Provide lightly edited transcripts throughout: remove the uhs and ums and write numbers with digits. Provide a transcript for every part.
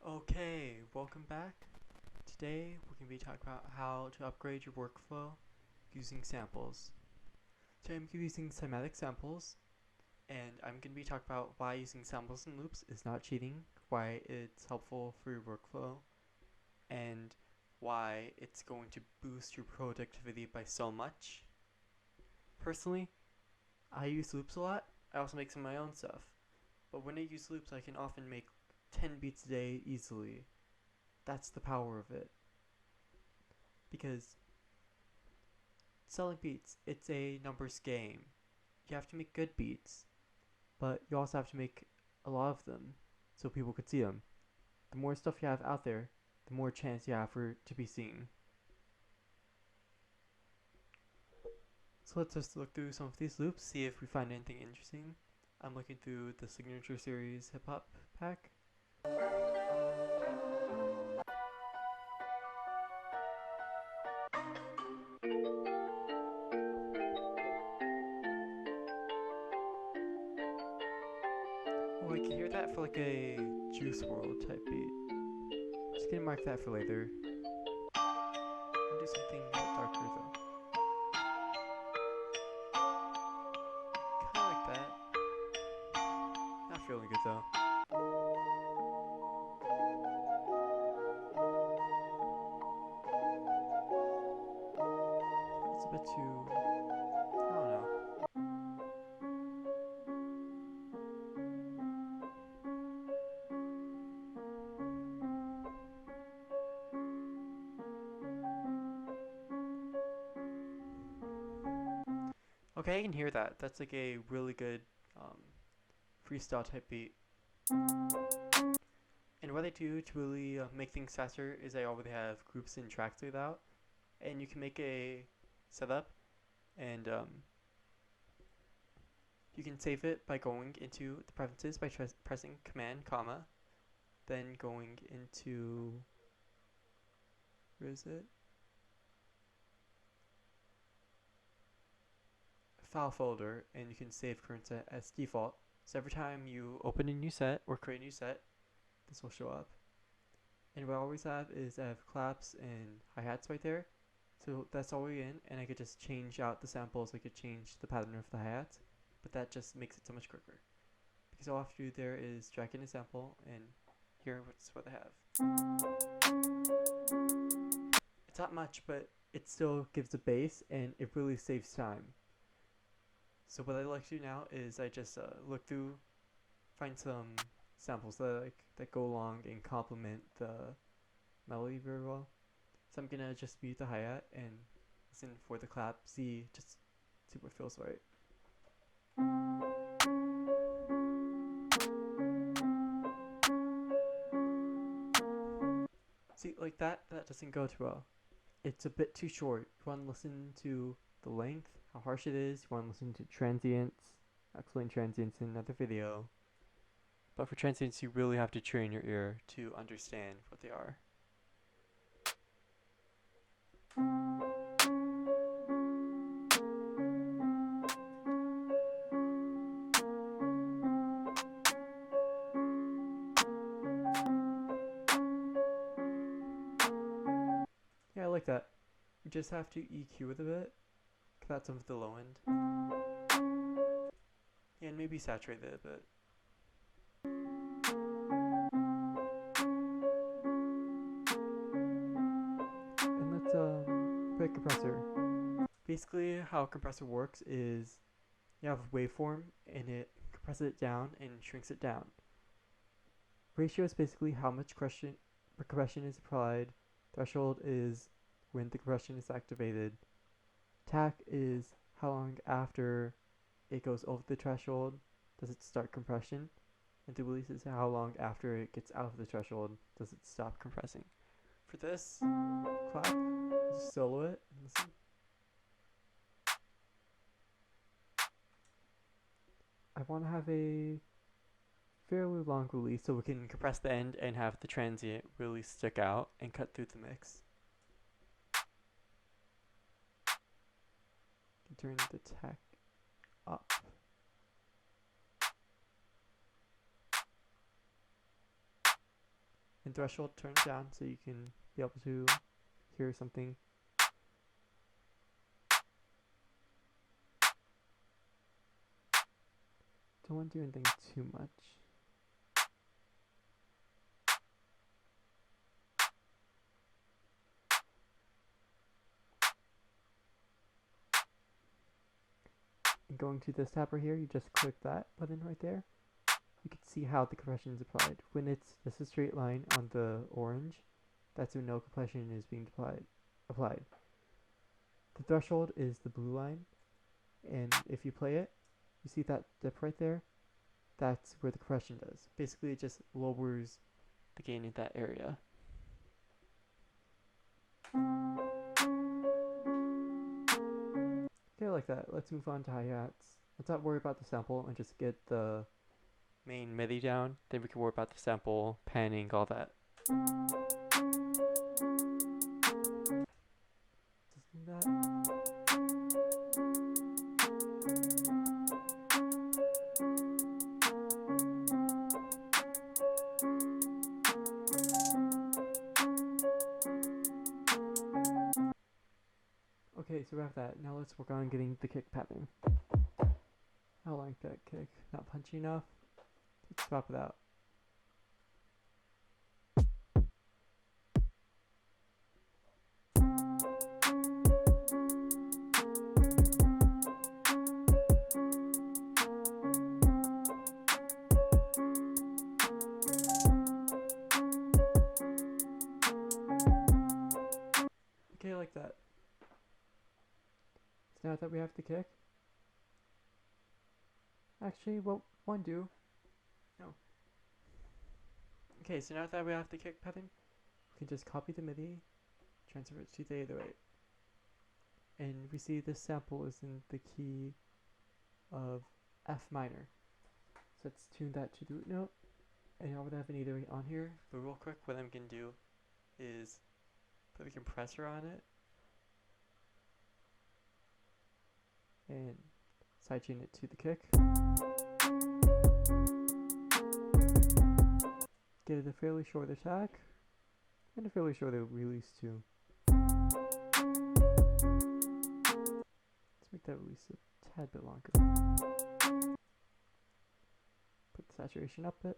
Okay, welcome back. Today we're going to be talking about how to upgrade your workflow using samples. Today I'm going to be using cymatic samples, and I'm going to be talking about why using samples and loops is not cheating, why it's helpful for your workflow, and why it's going to boost your productivity by so much. Personally, I use loops a lot. I also make some of my own stuff. But when I use loops, I can often make 10 beats a day easily. That's the power of it. Because selling beats, it's a numbers game. You have to make good beats, but you also have to make a lot of them so people could see them. The more stuff you have out there, the more chance you have for it to be seen. So let's just look through some of these loops, see if we find anything interesting. I'm looking through the Signature Series Hip Hop pack. Oh, I can hear that for like a Juice WRLD type beat. I'm just gonna mark that for later. I'll do something a bit darker though. Kinda like that. Not feeling good though. It's a bit too... I don't know. Okay, I can hear that. That's like a really good freestyle type beat. And what I do to really make things faster is I already have groups and tracks laid out. And you can make a setup and you can save it by going into the preferences by pressing Command, comma, then going into, where is it? File folder, and you can save current set as default. So every time you open a new set or create a new set, this will show up. And what I always have is I have claps and hi-hats right there. So that's already in, and I could just change out the samples. I could change the pattern of the hi-hats, but that just makes it so much quicker. Because all I have to do there is drag in a sample, and here what's what I have. It's not much, but it still gives a bass, and it really saves time. So what I like to do now is I just look through, find some samples that go along and complement the melody very well. So I'm gonna just mute the hi-hat and listen for the clap, just see what feels right. See, like that doesn't go too well. It's a bit too short. You want to listen to the length, how harsh it is. You want to listen to transients. I'll explain transients in another video. But for transients, you really have to train your ear to understand what they are. Yeah, I like that. You just have to EQ it a bit. Cut out some of the low end. Yeah, and maybe saturate it a bit. And let's put a compressor. Basically, how a compressor works is you have a waveform and it compresses it down and shrinks it down. Ratio is basically how much compression is applied. Threshold is when the compression is activated. TAC is how long after it goes over the threshold does it start compression. And the release is how long after it gets out of the threshold does it stop compressing. For this clap, just solo it and listen. I want to have a fairly long release so we can compress the end and have the transient really stick out and cut through the mix. Turn the TAC up. and threshold turn down so you can be able to hear something. Don't want to do anything too much. And going to this tab right here, you just click that button right there. You can see how the compression is applied. When it's just a straight line on the orange, that's when no compression is being applied. The threshold is the blue line, and if you play it, you see that dip right there? That's where the compression does. Basically, it just lowers the gain in that area. Okay, like that. Let's move on to hi-hats. Let's not worry about the sample and just get the main MIDI down. Then we can worry about the sample, panning, all that. Just do that. Okay, so we have that. Now let's work on getting the kick pattern. I like that kick. Not punchy enough. Let's swap it out. Okay, like that. So now that we have the kick, actually, what one do? No. Okay, so now that we have the kick pattern, we can just copy the MIDI, transfer it to the 808. And we see this sample is in the key of F minor. So let's tune that to the root note. And I would have an 808 on here, but real quick, what I'm going to do is put a compressor on it and sidechain it to the kick. Get it a fairly short attack and a fairly short release too. Let's make that release a tad bit longer. Put the saturation up a bit.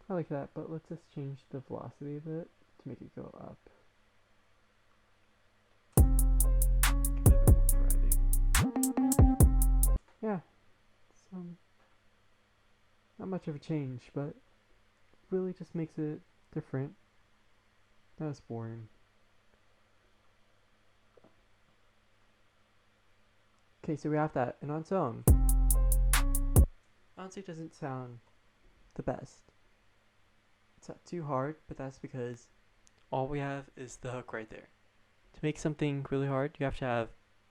I like that, but let's just change the velocity a bit to make it go up. Give it a bit more variety. Yeah, it's not much of a change, but really just makes it different. Not as boring. Okay, so we have that, and on its own, honestly, it doesn't sound the best. It's not too hard, but that's because all we have is the hook right there. To make something really hard, you have to have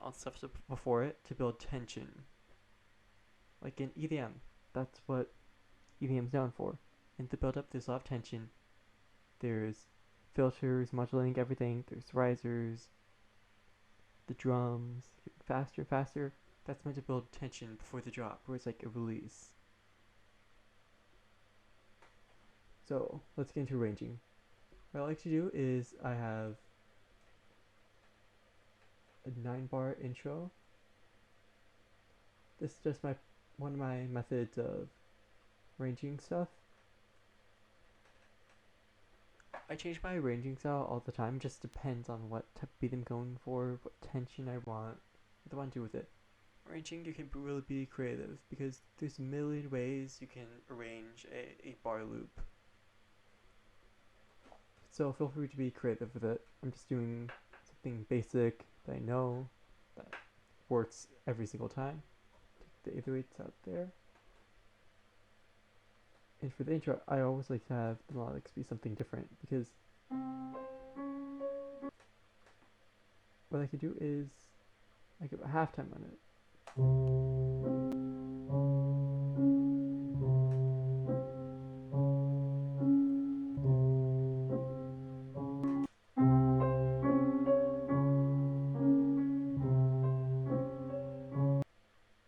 all the stuff before it to build tension. Like in EDM, that's what EDM is known for. And to build up, there's a lot of tension. There's filters modulating everything. There's risers, the drums, getting faster, faster. That's meant to build tension before the drop, where it's like a release. So let's get into arranging. What I like to do is I have a 9-bar intro. This is just one of my methods of arranging stuff. I change my arranging style all the time. It just depends on what type of beat I'm going for, what tension I want, what I want to do with it. Arranging, you can really be creative because there's a million ways you can arrange a bar loop. So feel free to be creative with it. I'm just doing something basic that I know that works every single time. Take the 808s out there. And for the intro, I always like to have the melodics be something different because what I can do is I give a halftime on it.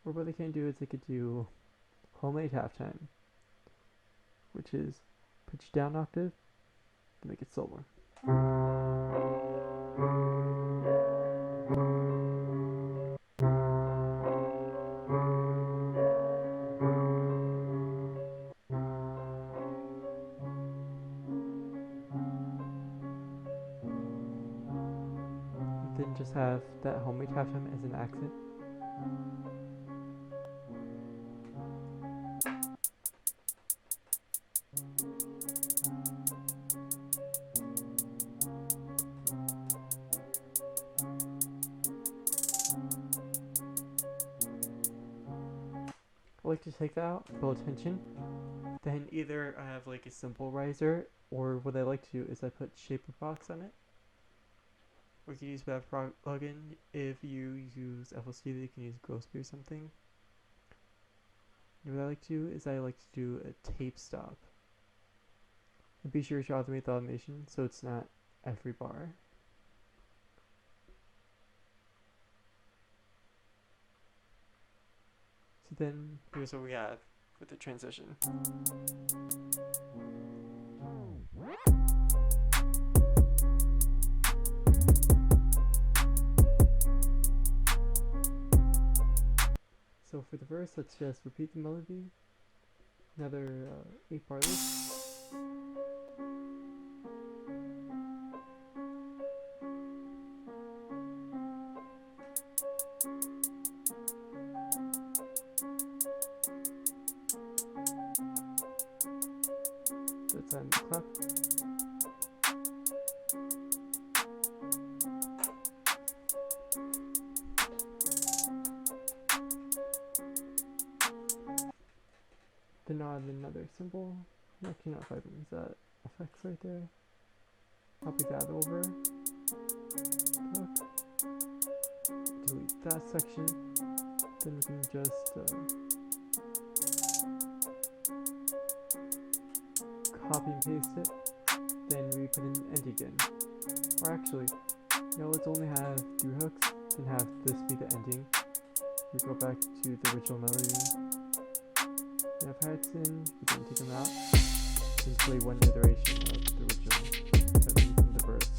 Or what I can do is I could do homemade halftime, which is pitch down octave to make it slower. And then just have that homemade halftime as an accent. I like to take that out, build tension. Then either I have like a simple riser, or what I like to do is I put shaper box on it. Or you can use that plugin. If you use FL Studio, you can use Gopro or something. And what I like to do is I like to do a tape stop. And be sure to automate the automation so it's not every bar. So then here's what we have with the transition. So for the verse, let's just repeat the melody. Another 8-bar loop. That's on the clap. Then add another symbol. Actually, not 5 rings, that effects right there. Copy that over. Delete that section. Then we can just copy and paste it. Then we put in end again. Or actually, let's only have 3 hooks. Then have this be the ending. We go back to the original melody. We have hats in, we can take them out, and play one iteration of the original melody from the verse.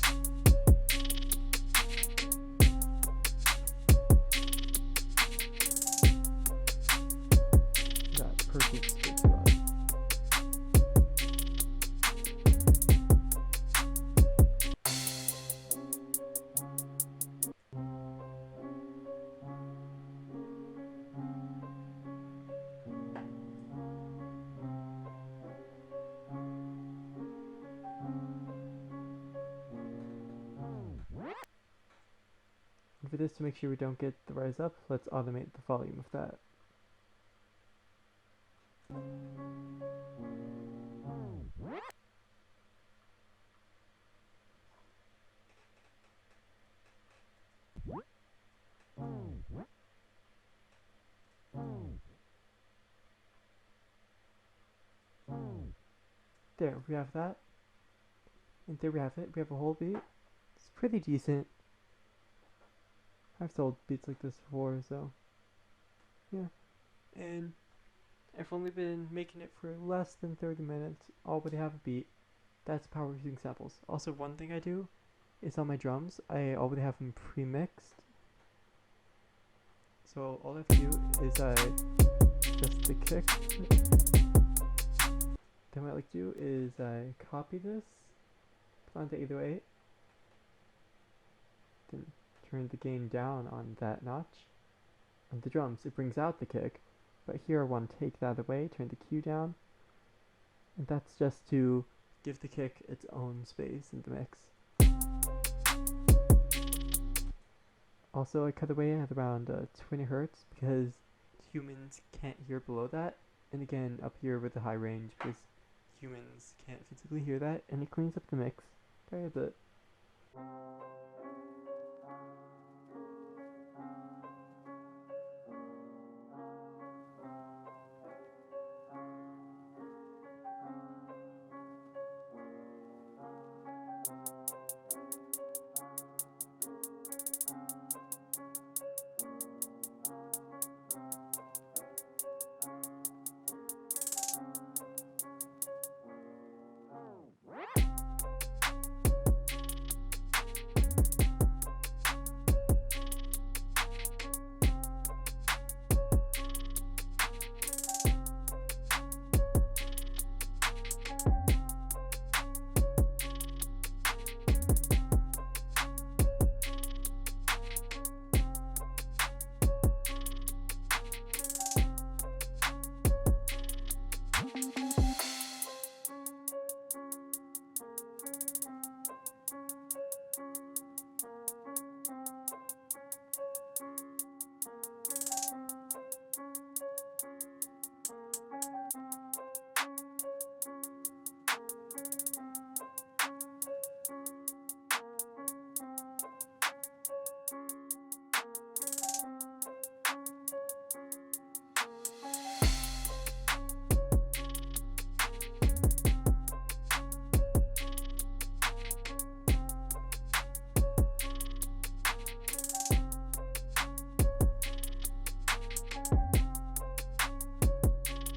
That perfect split to us. And for this, to make sure we don't get the rise up, let's automate the volume of that. There, we have that. And there we have it. We have a whole beat. It's pretty decent. I've sold beats like this before, so yeah. And I've only been making it for less than 30 minutes. Already have a beat. That's power using samples. Also, one thing I do is on my drums, I already have them pre-mixed. So all I have to do is just the kick. Then what I like to do is I copy this onto 808. Then turn the gain down on that notch. On the drums, it brings out the kick, but here I want to take that away, turn the Q down, and that's just to give the kick its own space in the mix. Also, I cut away at around 20 Hertz because humans can't hear below that, and again up here with the high range because humans can't physically hear that, and it cleans up the mix quite a bit.